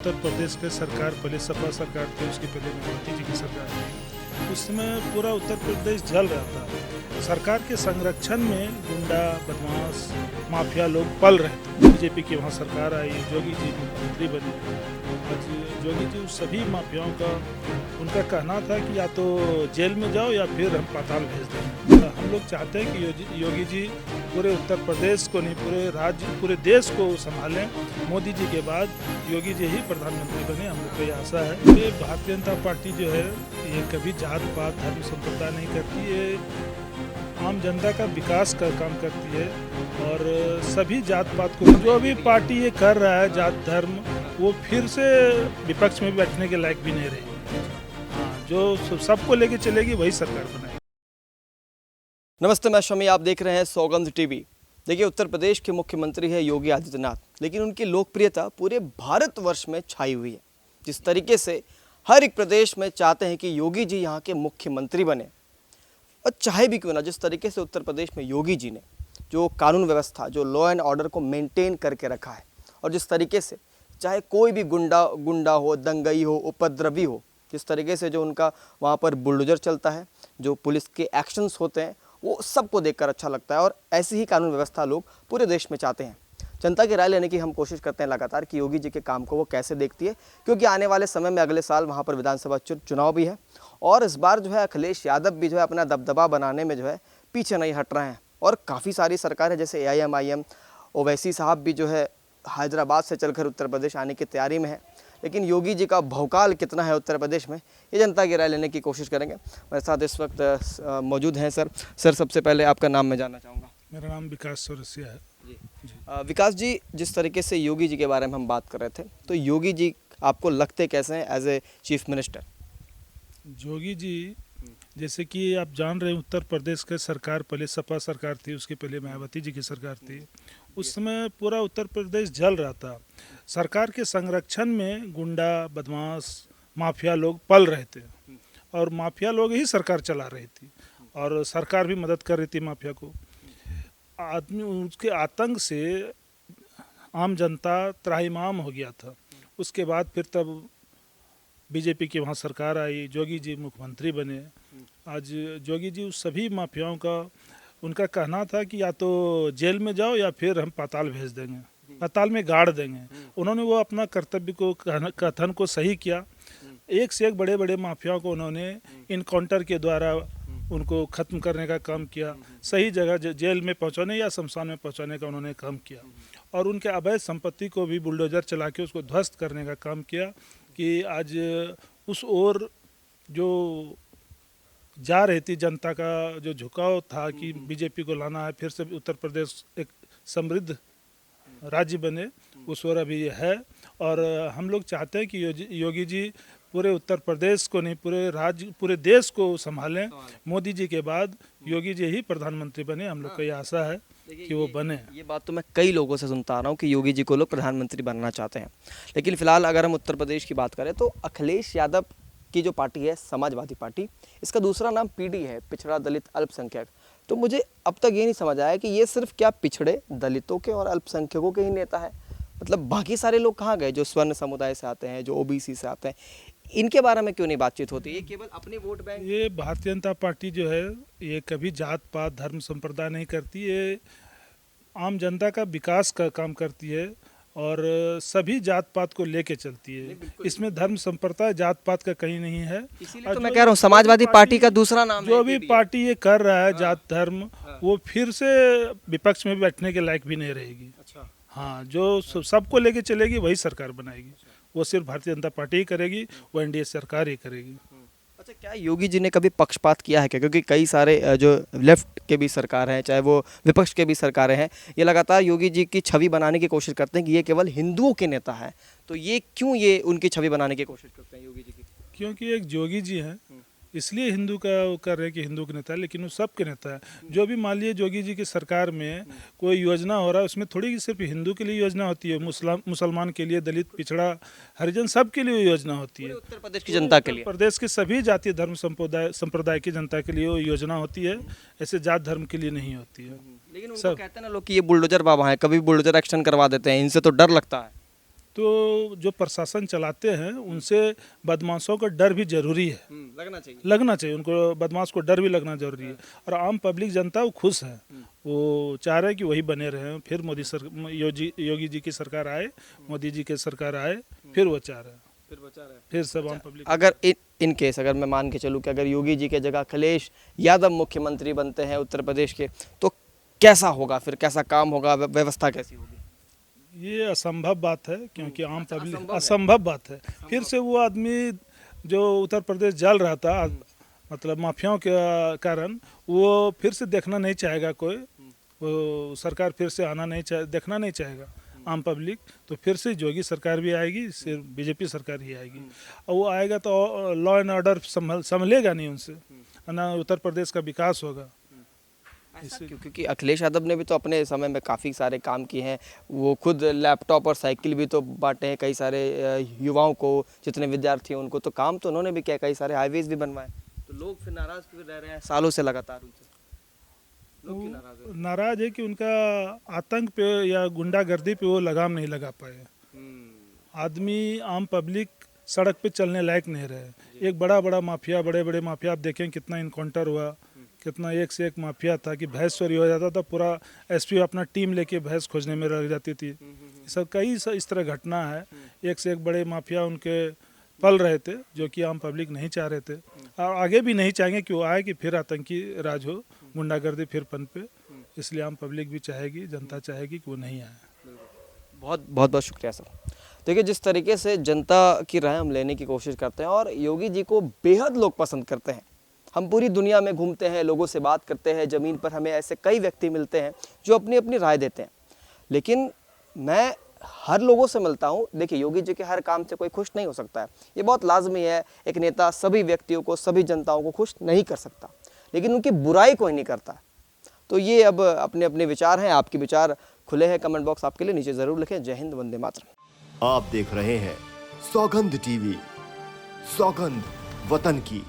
उत्तर प्रदेश की सरकार पहले सपा सरकार थी, उसके पहले मायावती जी की सरकार थी। उस समय पूरा उत्तर प्रदेश जल रहा था। सरकार के संरक्षण में गुंडा बदमाश माफिया लोग पल रहे थे। बीजेपी की वहाँ सरकार आई, जोगी जी मुख्यमंत्री बने। आज जोगी जी उस सभी माफियाओं का उनका कहना था कि या तो जेल में जाओ या फिर हम पाताल भेज देंगे। हम लोग चाहते हैं कि योगी जी पूरे उत्तर प्रदेश को नहीं, पूरे राज्य पूरे देश को संभालें। मोदी जी के बाद योगी जी ही प्रधानमंत्री बने, हम लोग को ये आशा है। ये भारतीय जनता पार्टी जो है ये कभी जात पात धर्म संप्रदाय नहीं करती, ये आम जनता का विकास का काम करती है। और सभी जात पात को जो भी पार्टी ये कर रहा है जात धर्म, वो फिर से विपक्ष में बैठने के लायक भी नहीं रहेगी। हाँ, जो सबको लेके चलेगी वही सरकार बनाएगी। नमस्ते, मैं शमी, आप देख रहे हैं सौगंध टीवी। देखिए, उत्तर प्रदेश के मुख्यमंत्री है योगी आदित्यनाथ, लेकिन उनकी लोकप्रियता पूरे भारतवर्ष में छाई हुई है। जिस तरीके से हर एक प्रदेश में चाहते हैं कि योगी जी यहाँ के मुख्यमंत्री बने, और चाहे भी क्यों ना, जिस तरीके से उत्तर प्रदेश में योगी जी ने जो कानून व्यवस्था, जो लॉ एंड ऑर्डर को मेंटेन करके रखा है, और जिस तरीके से चाहे कोई भी गुंडा हो, दंगई हो, उपद्रवी हो, जिस तरीके से जो उनका वहाँ पर बुलडोजर चलता है, जो पुलिस के एक्शंस होते हैं, वो सबको देखकर अच्छा लगता है। और ऐसी ही कानून व्यवस्था लोग पूरे देश में चाहते हैं। जनता की राय लेने की हम कोशिश करते हैं लगातार कि योगी जी के काम को वो कैसे देखती है, क्योंकि आने वाले समय में अगले साल वहाँ पर विधानसभा चुनाव भी है, और इस बार जो है अखिलेश यादव भी जो है अपना दबदबा बनाने में जो है पीछे नहीं हट रहे हैं। और काफ़ी सारी सरकारें जैसे AIM ओवैसी साहब भी जो है हैदराबाद से चलकर उत्तर प्रदेश आने की तैयारी में है। लेकिन योगी जी का भौकाल कितना है उत्तर प्रदेश में, ये जनता की राय लेने की कोशिश करेंगे। मेरे साथ इस वक्त मौजूद हैं सर, सबसे पहले आपका नाम मैं जानना चाहूँगा। मेरा नाम विकास चौरसिया है। विकास जी, जिस तरीके से योगी जी के बारे में हम बात कर रहे थे, तो योगी जी आपको लगते कैसे हैं as a chief minister? Yogi ji, जैसे कि आप जान रहे हैं, उत्तर प्रदेश की सरकार पहले सपा सरकार थी, उसके पहले मायावती जी की सरकार थी। उस समय पूरा उत्तर प्रदेश जल रहा था। सरकार के संरक्षण में गुंडा बदमाश माफिया लोग पल रहे थे, और माफिया लोग ही सरकार चला रही थी, और सरकार भी मदद कर रही थी माफिया को। आदमी उसके आतंक से आम जनता त्राहिमाम हो गया था। उसके बाद फिर तब बीजेपी की वहाँ सरकार आई, जोगी जी मुख्यमंत्री बने। आज जोगी जी उस सभी माफियाओं का उनका कहना था कि या तो जेल में जाओ या फिर हम पाताल भेज देंगे, पाताल में गाड़ देंगे। उन्होंने वो अपना कर्तव्य को कथन को सही किया। एक से एक बड़े बड़े माफियाओं को उन्होंने इनकाउंटर के द्वारा उनको ख़त्म करने का काम किया, सही जगह जेल में पहुंचाने या शमशान में पहुंचाने का उन्होंने काम किया। और उनके अवैध संपत्ति को भी बुलडोजर चला के उसको ध्वस्त करने का काम किया। कि आज उस ओर जो जा रही थी जनता का जो झुकाव था कि बीजेपी को लाना है, फिर से उत्तर प्रदेश एक समृद्ध राज्य बने, उस ओर अभी है। और हम लोग चाहते हैं कि योगी जी पूरे उत्तर प्रदेश को नहीं, पूरे राज्य पूरे देश को संभालें। मोदी जी के बाद योगी जी ही प्रधानमंत्री बने, हम लोग को ये आशा है कि वो बने। ये बात तो मैं कई लोगों से सुनता आ रहा हूँ कि योगी जी को लोग प्रधानमंत्री बनना चाहते हैं। लेकिन फिलहाल अगर हम उत्तर प्रदेश की बात करें, तो अखिलेश यादव की जो पार्टी है समाजवादी पार्टी, इसका दूसरा नाम PD है, पिछड़ा दलित अल्पसंख्यक। तो मुझे अब तक ये नहीं समझ आया कि ये सिर्फ क्या पिछड़े दलितों के और अल्पसंख्यकों के ही नेता है? मतलब बाकी सारे लोग कहाँ गए, जो स्वर्ण समुदाय से आते हैं, जो OBC से आते हैं, इनके बारे में क्यों नहीं बातचीत होती? ये केवल अपने वोट बैंक। ये भारतीय जनता पार्टी जो है ये कभी जात पात धर्म संप्रदाय नहीं करती, ये आम जनता का विकास का काम करती है, और सभी जात पात को लेके चलती है। इसमें धर्म संप्रदाय जात पात का कहीं नहीं है। इसीलिए तो मैं कह रहा हूँ समाजवादी पार्टी का दूसरा नाम जो है भी PDI। पार्टी ये कर रहा है जात धर्म, वो फिर से विपक्ष में बैठने के लायक भी नहीं रहेगी। अच्छा। हाँ, जो सबको लेके चलेगी वही सरकार बनाएगी। वो सिर्फ भारतीय जनता पार्टी ही करेगी, वो NDA सरकार ही करेगी। अच्छा, क्या योगी जी ने कभी पक्षपात किया है क्या? क्योंकि कई सारे जो लेफ्ट के भी सरकार हैं, चाहे वो विपक्ष के भी सरकारें हैं, ये लगातार योगी जी की छवि बनाने की कोशिश करते हैं कि ये केवल हिंदुओं के नेता हैं। तो ये क्यों ये उनकी छवि बनाने की कोशिश करते हैं योगी जी की? क्योंकि एक जोगी जी हैं, इसलिए हिंदू का वो कर रहे हैं कि हिंदू के नेता है, लेकिन वो सबके नेता है। जो भी मान लिए जोगी जी की सरकार में कोई योजना हो रहा है, उसमें थोड़ी कि सिर्फ हिंदू के लिए योजना होती है, मुसलमान के लिए, दलित पिछड़ा हरिजन सब के लिए योजना होती है। उत्तर प्रदेश की जनता के लिए, उत्तर प्रदेश के सभी जातीय धर्म संप्रदाय की जनता के लिए वो योजना होती है, ऐसे जात धर्म के लिए नहीं होती है। लेकिन उनको कहते हैं ना लोग कि ये बुलडोजर बाबा हैं, कभी बुलडोजर एक्शन करवा देते हैं, इनसे तो डर लगता है। तो जो प्रशासन चलाते हैं उनसे बदमाशों का डर भी जरूरी है, लगना चाहिए उनको, बदमाश को डर भी लगना जरूरी है। और आम पब्लिक जनता वो खुश है, वो चाह रहे हैं कि वही बने रहे, फिर योगी जी की सरकार आए, मोदी जी की सरकार आए, फिर वो चाह रहे हैं, फिर सब आम पब्लिक। अगर इन केस अगर मैं मान के चलूँ कि अगर योगी जी के जगह अखिलेश यादव मुख्यमंत्री बनते हैं उत्तर प्रदेश के, तो कैसा होगा, फिर कैसा काम होगा, व्यवस्था कैसी होगी? ये असंभव बात है, क्योंकि आम पब्लिक, असंभव बात है। फिर से वो आदमी जो उत्तर प्रदेश जल रहा था, मतलब माफियाओं के कारण, वो फिर से देखना नहीं चाहेगा कोई, वो सरकार फिर से आना नहीं देखना नहीं चाहेगा आम पब्लिक। तो फिर से योगी सरकार भी आएगी, सिर्फ बीजेपी सरकार ही आएगी, और वो आएगा तो लॉ एंड ऑर्डर संभलेगा नहीं उनसे, ना उत्तर प्रदेश का विकास होगा। क्योंकि अखिलेश यादव ने भी तो अपने समय में काफ़ी सारे काम किए हैं, वो खुद लैपटॉप और साइकिल भी तो बांटे हैं कई सारे युवाओं को, जितने विद्यार्थी हैं उनको, तो काम तो उन्होंने भी किया, कई सारे हाईवेज भी बनवाए। तो लोग फिर नाराज क्यों रह रहे हैं सालों से लगातार उनसे? लोग क्यों नाराज है कि उनका आतंक पे या गुंडागर्दी पे वो लगाम नहीं लगा पाए। आदमी, आम पब्लिक सड़क पे चलने लायक नहीं रहे। एक बड़ा माफिया, बड़े माफिया, आप देखें कितना इनकाउंटर हुआ, कितना एक से एक माफिया था कि भैंस चोरी हो जाता था, पूरा एसपी अपना टीम लेके भैंस खोजने में लग जाती थी। सब कई इस तरह घटना है, एक से एक बड़े माफिया उनके पल रहे थे, जो कि आम पब्लिक नहीं चाह रहे थे, और आगे भी नहीं चाहेंगे कि वो आए कि फिर आतंकी राज हो, गुंडागर्दी फिर पनपे। इसलिए आम पब्लिक भी चाहेगी, जनता चाहेगी कि वो नहीं आए। बहुत शुक्रिया सर। देखिए, जिस तरीके से जनता की राय हम लेने की कोशिश करते हैं, और योगी जी को बेहद लोग पसंद करते हैं। हम पूरी दुनिया में घूमते हैं, लोगों से बात करते हैं, ज़मीन पर हमें ऐसे कई व्यक्ति मिलते हैं जो अपनी अपनी राय देते हैं, लेकिन मैं हर लोगों से मिलता हूँ। देखिए, योगी जी के हर काम से कोई खुश नहीं हो सकता है, ये बहुत लाजमी है। एक नेता सभी व्यक्तियों को, सभी जनताओं को खुश नहीं कर सकता, लेकिन उनकी बुराई कोई नहीं करता। तो ये अब अपने अपने विचार हैं, आपके विचार खुले हैं, कमेंट बॉक्स आपके लिए, नीचे ज़रूर लिखें। जय हिंद, वंदे मातरम। आप देख रहे हैं सौगंध टीवी, सौगंध वतन की।